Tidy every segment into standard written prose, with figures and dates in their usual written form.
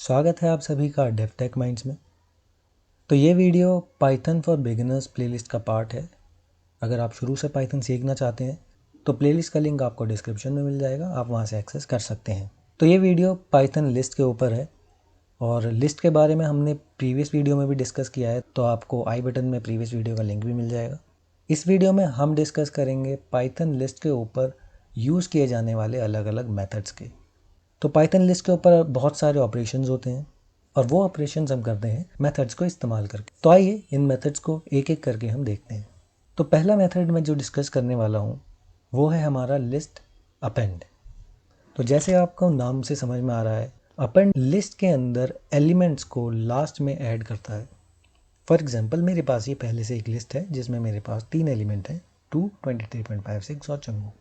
स्वागत है आप सभी का डेवटेक माइंड्स में। तो ये video Python for beginners playlist का पार्ट है। अगर आप शुरू से पाइथन सीखना चाहते हैं तो प्लेलिस्ट का लिंक आपको डिस्क्रिप्शन में मिल जाएगा, आप वहाँ से एक्सेस कर सकते हैं। तो ये वीडियो पाइथन लिस्ट के ऊपर है और लिस्ट के बारे में हमने प्रीवियस वीडियो में भी डिस्कस किया है, तो आपको आई बटन में प्रीवियस वीडियो का लिंक भी मिल जाएगा। इस वीडियो में हम डिस्कस करेंगे पाइथन लिस्ट के ऊपर यूज़ किए जाने वाले अलग अलग मेथड्स के। तो पाइथन लिस्ट के ऊपर बहुत सारे ऑपरेशंस होते हैं और वो ऑपरेशंस हम करते हैं मेथड्स को इस्तेमाल करके। तो आइए इन मेथड्स को एक एक करके हम देखते हैं। तो पहला मेथड मैं जो डिस्कस करने वाला हूँ वो है हमारा लिस्ट अपेंड। तो जैसे आपको नाम से समझ में आ रहा है, अपेंड लिस्ट के अंदर एलिमेंट्स को लास्ट में ऐड करता है। फॉर एग्जाम्पल मेरे पास ये पहले से एक लिस्ट है जिसमें मेरे पास 3 एलिमेंट हैं, 2, 23.56 और चंगू।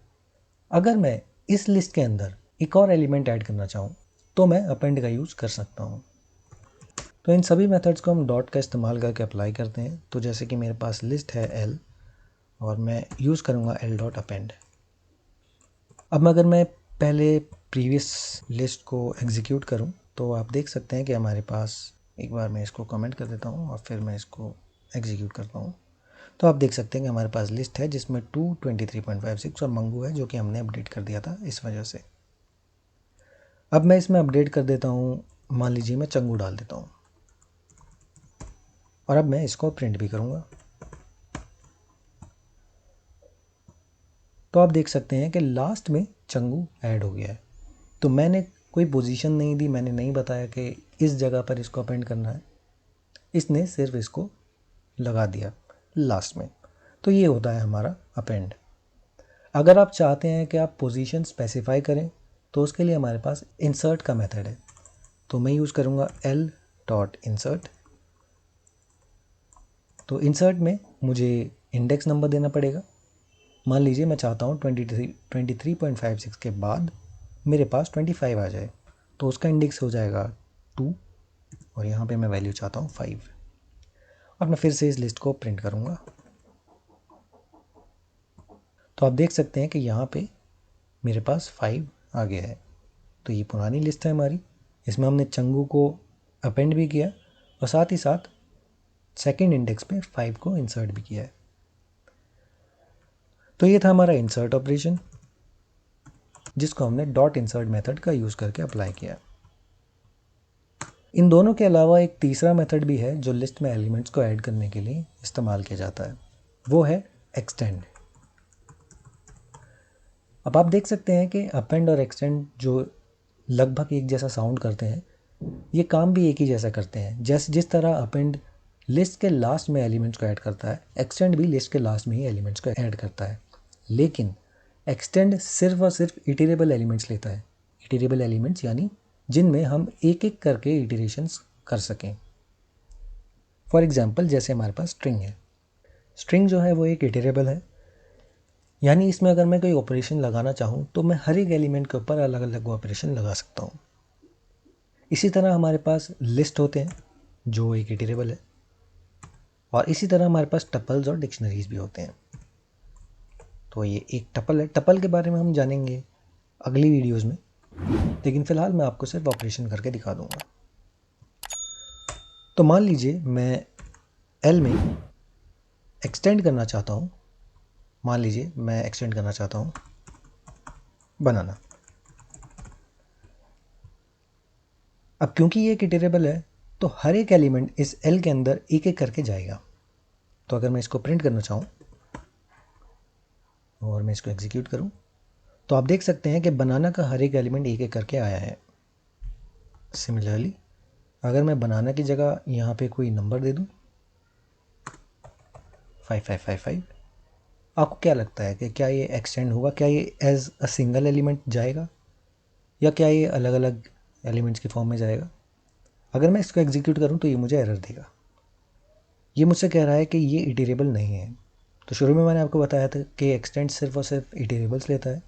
अगर मैं इस लिस्ट के अंदर एक और एलिमेंट ऐड करना चाहूँ तो मैं अपेंड का यूज़ कर सकता हूँ। तो इन सभी मेथड्स को हम डॉट का इस्तेमाल करके अप्लाई करते हैं। तो जैसे कि मेरे पास लिस्ट है एल और मैं यूज़ करूँगा एल डॉट अपेंड। अब अगर मैं पहले प्रीवियस लिस्ट को एग्जीक्यूट करूँ तो आप देख सकते हैं कि हमारे पास, एक बार मैं इसको कमेंट कर देता हूँ और फिर मैं इसको एग्जीक्यूट करता हूँ, तो आप देख सकते हैं कि हमारे पास लिस्ट है जिसमें 2, 23.56 और मंगू है जो कि हमने अपडेट कर दिया था इस वजह से। अब मैं इसमें अपडेट कर देता हूँ, मान लीजिए मैं चंगू डाल देता हूँ और अब मैं इसको प्रिंट भी करूँगा। तो आप देख सकते हैं कि लास्ट में चंगू ऐड हो गया है। तो मैंने कोई पोजीशन नहीं दी, मैंने नहीं बताया कि इस जगह पर इसको अपेंड करना है, इसने सिर्फ इसको लगा दिया लास्ट में। तो ये होता है हमारा अपेंड। अगर आप चाहते हैं कि आप पोजीशन स्पेसिफाई करें तो उसके लिए हमारे पास इंसर्ट का मेथड है। तो मैं यूज़ करूँगा एल डॉट इंसर्ट। तो इंसर्ट में मुझे इंडेक्स नंबर देना पड़ेगा। मान लीजिए मैं चाहता हूँ 23.56 के बाद मेरे पास 25 आ जाए, तो उसका इंडेक्स हो जाएगा 2 और यहाँ पे मैं वैल्यू चाहता हूँ 5 और मैं फिर से इस लिस्ट को प्रिंट करूँगा। तो आप देख सकते हैं कि यहाँ पे मेरे पास 5 आ गया है। तो ये पुरानी लिस्ट है हमारी, इसमें हमने चंगू को अपेंड भी किया और साथ ही साथ सेकेंड इंडेक्स पे 5 को इंसर्ट भी किया है। तो ये था हमारा इंसर्ट ऑपरेशन जिसको हमने डॉट इंसर्ट मेथड का यूज़ करके अप्लाई किया। इन दोनों के अलावा एक तीसरा मेथड भी है जो लिस्ट में एलिमेंट्स को ऐड करने के लिए इस्तेमाल किया जाता है, वो है एक्सटेंड। अब आप देख सकते हैं कि अपेंड और एक्सटेंड जो लगभग एक जैसा साउंड करते हैं, ये काम भी एक ही जैसा करते हैं। जिस तरह अपेंड लिस्ट के लास्ट में एलिमेंट्स को ऐड करता है, एक्सटेंड भी लिस्ट के लास्ट में ही एलिमेंट्स को ऐड करता है। लेकिन एक्सटेंड सिर्फ और सिर्फ इटरेबल एलिमेंट्स लेता है। इटरेबल एलिमेंट्स यानी जिनमें हम एक एक करके इटरेशंस कर सकें। फॉर एग्जांपल जैसे हमारे पास स्ट्रिंग है, स्ट्रिंग जो है वो एक इटरेबल है, यानी इसमें अगर मैं कोई ऑपरेशन लगाना चाहूँ तो मैं हर एक एलिमेंट के ऊपर अलग अलग ऑपरेशन लगा सकता हूँ। इसी तरह हमारे पास लिस्ट होते हैं जो एक इटरेबल है और इसी तरह हमारे पास टपल्स और डिक्शनरीज भी होते हैं। तो ये एक टपल है, टपल के बारे में हम जानेंगे अगली वीडियोज़ में, लेकिन फ़िलहाल मैं आपको सिर्फ ऑपरेशन करके दिखा दूंगा। तो मान लीजिए मैं एल में एक्सटेंड करना चाहता हूँ, मान लीजिए मैं एक्सटेंड करना चाहता हूँ बनाना। अब क्योंकि ये एक इटरेबल है तो हर एक एलिमेंट इस एल के अंदर एक एक करके जाएगा। तो अगर मैं इसको प्रिंट करना चाहूँ और मैं इसको एग्जीक्यूट करूँ तो आप देख सकते हैं कि बनाना का हर एक एलिमेंट एक एक करके आया है। सिमिलरली अगर मैं बनाना की जगह यहाँ पे कोई नंबर दे दूँ 5555, आपको क्या लगता है कि क्या ये एक्सटेंड होगा? क्या ये एज अ सिंगल एलिमेंट जाएगा या क्या ये अलग अलग एलिमेंट्स की फॉर्म में जाएगा? अगर मैं इसको एग्जीक्यूट करूँ तो ये मुझे एरर देगा। ये मुझसे कह रहा है कि ये इटरेबल नहीं है। तो शुरू में मैंने आपको बताया था कि एक्सटेंड सिर्फ और सिर्फ इटरेबल्स लेता है।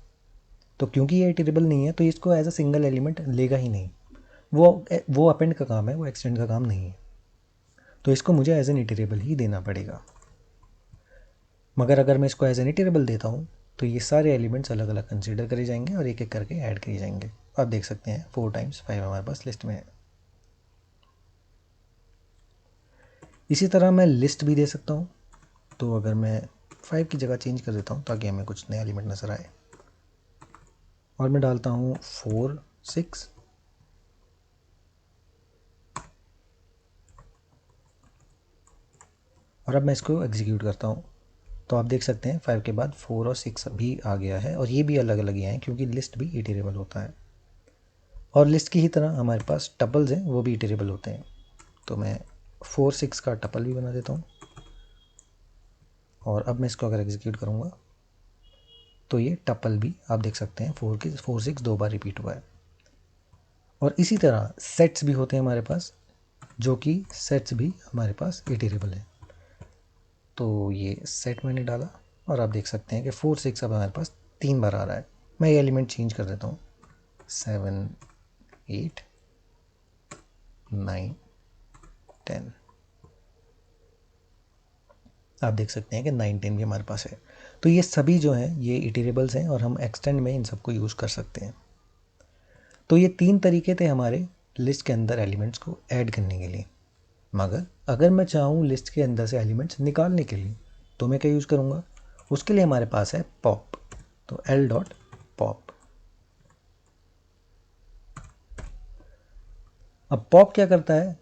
तो क्योंकि ये इटरेबल नहीं है तो इसको एज अ सिंगल एलिमेंट लेगा ही नहीं। वो अपेंड का काम है, वो एक्सटेंड का काम नहीं है। तो इसको मुझे एज एन इटरेबल ही देना पड़ेगा। मगर अगर मैं इसको एज एन इटरेबल देता हूँ तो ये सारे एलिमेंट्स अलग अलग कंसीडर करे जाएंगे और एक एक करके ऐड किए जाएंगे। आप देख सकते हैं 4 टाइम्स 5 हमारे पास लिस्ट में है। इसी तरह मैं लिस्ट भी दे सकता हूँ। तो अगर मैं 5 की जगह चेंज कर देता हूँ ताकि हमें कुछ नया एलिमेंट नज़र आए, और मैं डालता हूँ 4 6, और अब मैं इसको एग्जीक्यूट करता हूँ। तो आप देख सकते हैं 5 के बाद 4 और 6 भी आ गया है, और ये भी अलग अलग ही हैं क्योंकि लिस्ट भी इटरेबल होता है। और लिस्ट की ही तरह हमारे पास टपल्स हैं, वो भी इटरेबल होते हैं। तो मैं 4 6 का टपल भी बना देता हूँ, और अब मैं इसको अगर एग्जीक्यूट करूँगा तो ये टपल भी आप देख सकते हैं 4 6 दो बार रिपीट हुआ है। और इसी तरह सेट्स भी होते हैं हमारे पास, जो कि सेट्स भी हमारे पास इटरेबल है। तो ये सेट मैंने डाला, और आप देख सकते हैं कि 4 6 अब हमारे पास 3 बार आ रहा है। मैं ये एलिमेंट चेंज कर देता हूँ, 7 8 9 10। आप देख सकते हैं कि 9 10 भी हमारे पास है। तो ये सभी जो हैं ये इटरेबल्स हैं, और हम एक्सटेंड में इन सबको यूज़ कर सकते हैं। तो ये 3 तरीके थे हमारे लिस्ट के अंदर एलिमेंट्स को ऐड करने के लिए। मगर अगर मैं चाहूँ लिस्ट के अंदर से एलिमेंट्स निकालने के लिए, तो मैं क्या यूज़ करूँगा? उसके लिए हमारे पास है पॉप। तो एल डॉट पॉप। अब पॉप क्या करता है?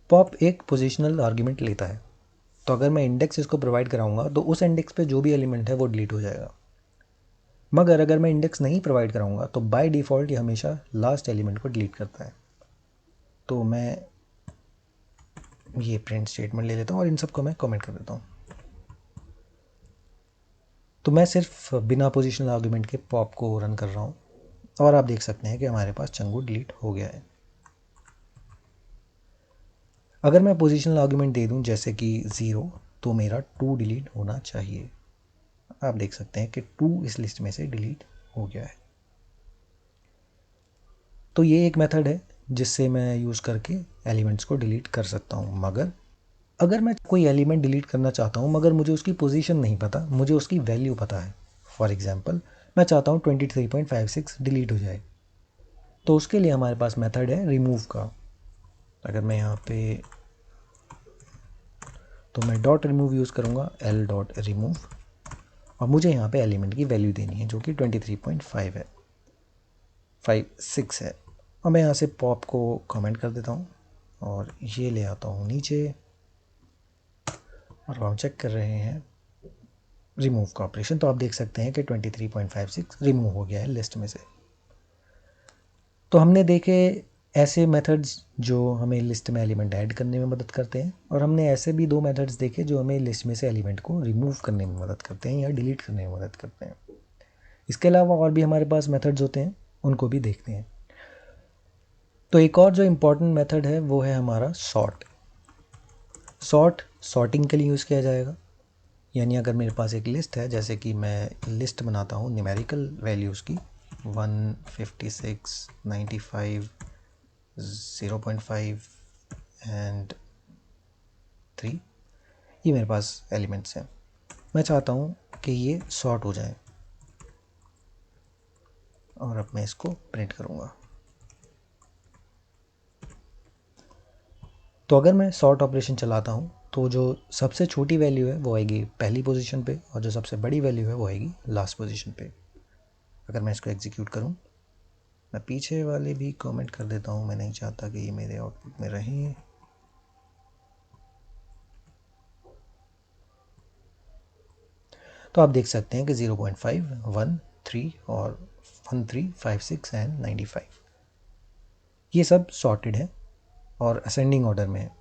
पॉप एक पोजिशनल आर्ग्यूमेंट लेता है। तो अगर मैं इंडेक्स इसको प्रोवाइड कराऊंगा तो उस इंडेक्स पे जो भी एलिमेंट है वो डिलीट हो जाएगा। मगर अगर मैं इंडेक्स नहीं प्रोवाइड कराऊंगा तो बाय डिफ़ॉल्ट ये हमेशा लास्ट एलिमेंट को डिलीट करता है। तो मैं ये प्रिंट स्टेटमेंट ले लेता हूँ और इन सबको मैं कमेंट कर देता हूँ। तो मैं सिर्फ बिना पोजिशनल आर्ग्यूमेंट के पॉप को रन कर रहा हूँ, और आप देख सकते हैं कि हमारे पास चंगू डिलीट हो गया है। अगर मैं पोजिशनल आर्ग्यूमेंट दे दूं जैसे कि 0, तो मेरा 2 डिलीट होना चाहिए। आप देख सकते हैं कि 2 इस लिस्ट में से डिलीट हो गया है। तो ये एक मेथड है जिससे मैं यूज़ करके एलिमेंट्स को डिलीट कर सकता हूँ। मगर अगर मैं कोई एलिमेंट डिलीट करना चाहता हूँ मगर मुझे उसकी पोजीशन नहीं पता, मुझे उसकी वैल्यू पता है। फॉर एग्जांपल मैं चाहता हूँ 23.56 डिलीट हो जाए, तो उसके लिए हमारे पास मेथड है रिमूव का। अगर मैं यहाँ पे, तो मैं डॉट रिमूव यूज़ करूँगा, एल डॉट रिमूव, और मुझे यहाँ पे एलिमेंट की वैल्यू देनी है जो कि 23.5 है, 56 है। और मैं यहाँ से पॉप को कमेंट कर देता हूँ और ये ले आता हूँ नीचे, और हम चेक कर रहे हैं रिमूव का ऑपरेशन। तो आप देख सकते हैं कि 23.56 रिमूव हो गया है लिस्ट में से। तो हमने देखे ऐसे मेथड्स जो हमें लिस्ट में एलिमेंट ऐड करने में मदद करते हैं, और हमने ऐसे भी 2 मेथड्स देखे जो हमें लिस्ट में से एलिमेंट को रिमूव करने में मदद करते हैं या डिलीट करने में मदद करते हैं। इसके अलावा और भी हमारे पास मेथड्स होते हैं, उनको भी देखते हैं। तो एक और जो इम्पॉर्टेंट मेथड है वो है हमारा सॉर्ट। सॉर्टिंग के लिए यूज़ किया जाएगा। यानी अगर मेरे पास एक लिस्ट है, जैसे कि मैं लिस्ट बनाता हूँ न्यूमेरिकल वैल्यूज़ की, 156 95 0.5 एंड 3, ये मेरे पास एलिमेंट्स हैं। मैं चाहता हूँ कि ये सॉर्ट हो जाए, और अब मैं इसको प्रिंट करूँगा। तो अगर मैं सॉर्ट ऑपरेशन चलाता हूँ तो जो सबसे छोटी वैल्यू है वो आएगी पहली पोजीशन पे, और जो सबसे बड़ी वैल्यू है वो आएगी लास्ट पोजीशन पे। अगर मैं इसको एग्जीक्यूट करूँ, मैं पीछे वाले भी कमेंट कर देता हूँ, मैं नहीं चाहता कि ये मेरे आउटपुट में रहें। तो आप देख सकते हैं कि 0.5 1 3 और 13 5 6 एंड 95 ये सब सॉर्टेड है और असेंडिंग ऑर्डर में है।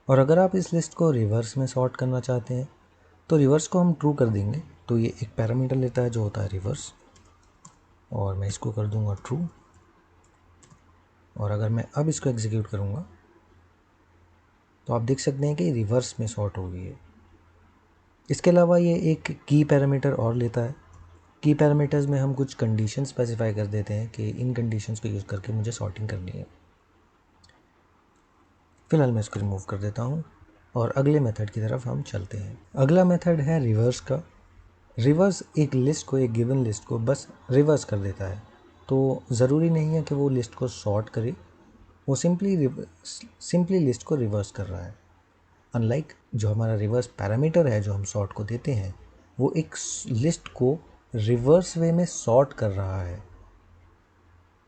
और अगर आप इस लिस्ट को रिवर्स में सॉर्ट करना चाहते हैं तो रिवर्स को हम ट्रू कर देंगे। तो ये एक पैरामीटर लेता है जो होता है रिवर्स, और मैं इसको कर दूंगा ट्रू। और अगर मैं अब इसको एग्जीक्यूट करूँगा तो आप देख सकते हैं कि रिवर्स में सॉर्ट हो गई है। इसके अलावा ये एक की पैरामीटर और लेता है। की पैरामीटर्स में हम कुछ कंडीशन स्पेसिफाई कर देते हैं कि इन कंडीशंस को यूज़ करके मुझे सॉर्टिंग करनी है। फ़िलहाल मैं इसको रिमूव कर देता हूँ और अगले मेथड की तरफ हम चलते हैं। अगला मेथड है रिवर्स का। रिवर्स एक लिस्ट को, एक गिवन लिस्ट को बस रिवर्स कर देता है। तो ज़रूरी नहीं है कि वो लिस्ट को सॉर्ट करे, वो सिंपली लिस्ट को रिवर्स कर रहा है। अनलाइक जो हमारा रिवर्स पैरामीटर है जो हम सॉर्ट को देते हैं, वो एक लिस्ट को रिवर्स वे में सॉर्ट कर रहा है।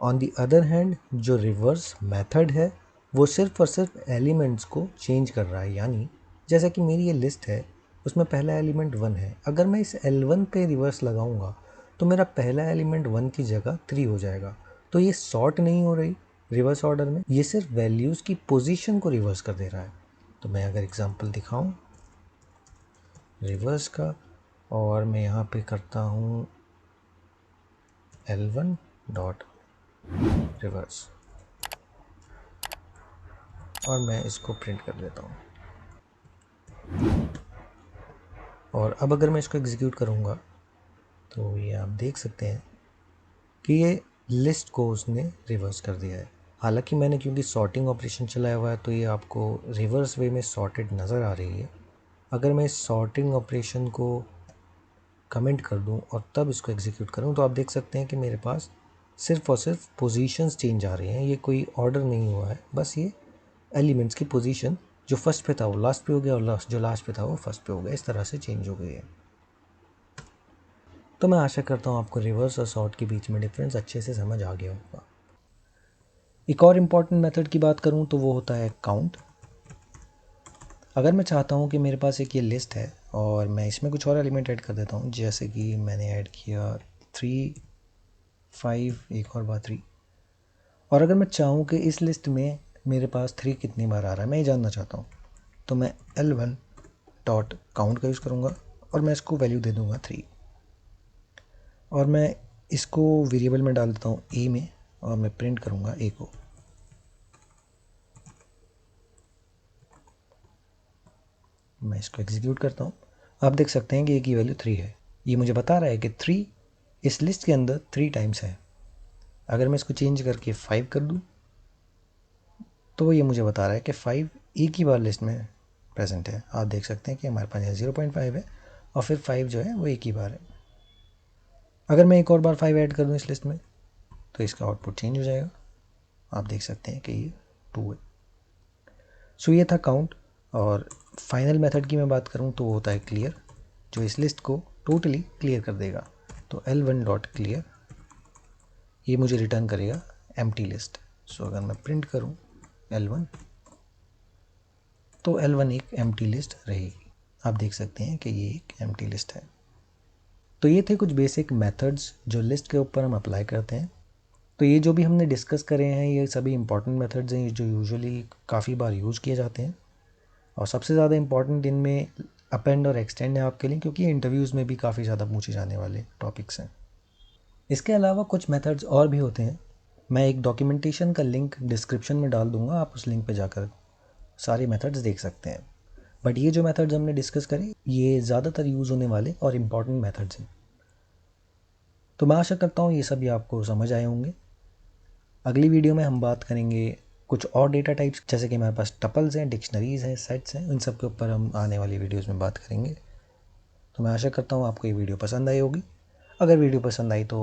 ऑन दी अदर हैंड जो रिवर्स मेथड है वो सिर्फ और सिर्फ एलिमेंट्स को चेंज कर रहा है। यानी जैसा कि मेरी ये लिस्ट है, उसमें पहला एलिमेंट 1 है। अगर मैं इस L1 पे रिवर्स लगाऊंगा तो मेरा पहला एलिमेंट 1 की जगह 3 हो जाएगा। तो ये सॉर्ट नहीं हो रही रिवर्स ऑर्डर में, ये सिर्फ वैल्यूज़ की पोजीशन को रिवर्स कर दे रहा है। तो मैं अगर एग्जांपल दिखाऊं रिवर्स का, और मैं यहाँ पे करता हूँ L1 डॉट रिवर्स, और मैं इसको प्रिंट कर देता हूँ। और अब अगर मैं इसको एग्जीक्यूट करूँगा तो ये आप देख सकते हैं कि ये लिस्ट को उसने रिवर्स कर दिया है। हालांकि मैंने क्योंकि सॉर्टिंग ऑपरेशन चलाया हुआ है तो ये आपको रिवर्स वे में सॉर्टेड नज़र आ रही है। अगर मैं इस सॉर्टिंग ऑपरेशन को कमेंट कर दूं और तब इसको एग्जीक्यूट करूं तो आप देख सकते हैं कि मेरे पास सिर्फ और सिर्फ पोजीशंस चेंज आ रही हैं। ये कोई ऑर्डर नहीं हुआ है, बस ये एलिमेंट्स की पोजीशन जो फर्स्ट पे था वो लास्ट पे हो गया और जो लास्ट पे था वो फर्स्ट पे हो गया, इस तरह से चेंज हो गई है। तो मैं आशा करता हूँ आपको रिवर्स और सॉर्ट के बीच में डिफरेंस अच्छे से समझ आ गया होगा। एक और इम्पॉर्टेंट मेथड की बात करूँ तो वो होता है काउंट। अगर मैं चाहता हूँ कि मेरे पास एक ये लिस्ट है और मैं इसमें कुछ और एलिमेंट ऐड कर देता हूँ, जैसे कि मैंने ऐड किया 3, 5, एक और बार 3, और अगर मैं चाहूँ कि इस लिस्ट में मेरे पास 3 कितनी बार आ रहा है मैं ये जानना चाहता हूँ, तो मैं L1 डॉट काउंट का यूज़ करूँगा और मैं इसको वैल्यू दे दूँगा 3, और मैं इसको वेरिएबल में डाल देता हूँ ए में, और मैं प्रिंट करूँगा ए को। मैं इसको एग्जीक्यूट करता हूँ। आप देख सकते हैं कि ए की वैल्यू 3 है। ये मुझे बता रहा है कि 3 इस लिस्ट के अंदर 3 टाइम्स है। अगर मैं इसको चेंज करके 5 कर दूँ तो ये मुझे बता रहा है कि 5 एक ही बार लिस्ट में प्रेजेंट है। आप देख सकते हैं कि हमारे पास 0.5 है और फिर 5 जो है वो एक ही बार है। अगर मैं एक और बार 5 ऐड कर दूँ इस लिस्ट में तो इसका आउटपुट चेंज हो जाएगा। आप देख सकते हैं कि ये 2 है। सो ये था काउंट। और फाइनल मेथड की मैं बात करूँ तो वो होता है क्लियर, जो इस लिस्ट को टोटली क्लियर कर देगा। तो L1 डॉट क्लियर ये मुझे रिटर्न करेगा एम्प्टी लिस्ट। सो अगर मैं प्रिंट करूँ L1 तो L1 एक एम्प्टी लिस्ट रहेगी। आप देख सकते हैं कि ये एक एम्प्टी लिस्ट है। तो ये थे कुछ बेसिक मेथड्स जो लिस्ट के ऊपर हम अप्लाई करते हैं। तो ये जो भी हमने डिस्कस करे हैं ये सभी इंपॉर्टेंट मेथड्स हैं जो यूजुअली काफ़ी बार यूज़ किए जाते हैं, और सबसे ज़्यादा इंपॉर्टेंट इनमें अपेंड और एक्सटेंड है आपके लिए, क्योंकि इंटरव्यूज़ में भी काफ़ी ज़्यादा पूछे जाने वाले टॉपिक्स हैं। इसके अलावा कुछ मेथड्स और भी होते हैं। मैं एक डॉक्यूमेंटेशन का लिंक डिस्क्रिप्शन में डाल दूंगा, आप उस लिंक पे जाकर सारे मेथड्स देख सकते हैं। बट ये जो मेथड्स हमने डिस्कस करे ये ज़्यादातर यूज़ होने वाले और इम्पॉर्टेंट मेथड्स हैं। तो मैं आशा करता हूँ ये सभी आपको समझ आए होंगे। अगली वीडियो में हम बात करेंगे कुछ और डेटा टाइप्स, जैसे कि हमारे पास टपल्स हैं, डिक्शनरीज़ हैं, सेट्स हैं, इन सब के ऊपर हम आने वाली वीडियोज़ में बात करेंगे। तो मैं आशा करता हूँ आपको ये वीडियो पसंद आई होगी। अगर वीडियो पसंद आई तो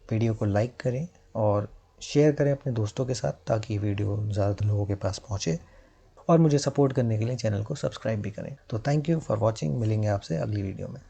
वीडियो को लाइक करें और शेयर करें अपने दोस्तों के साथ, ताकि ये वीडियो ज़्यादातर लोगों के पास पहुँचे, और मुझे सपोर्ट करने के लिए चैनल को सब्सक्राइब भी करें। तो थैंक यू फॉर वॉचिंग। मिलेंगे आपसे अगली वीडियो में।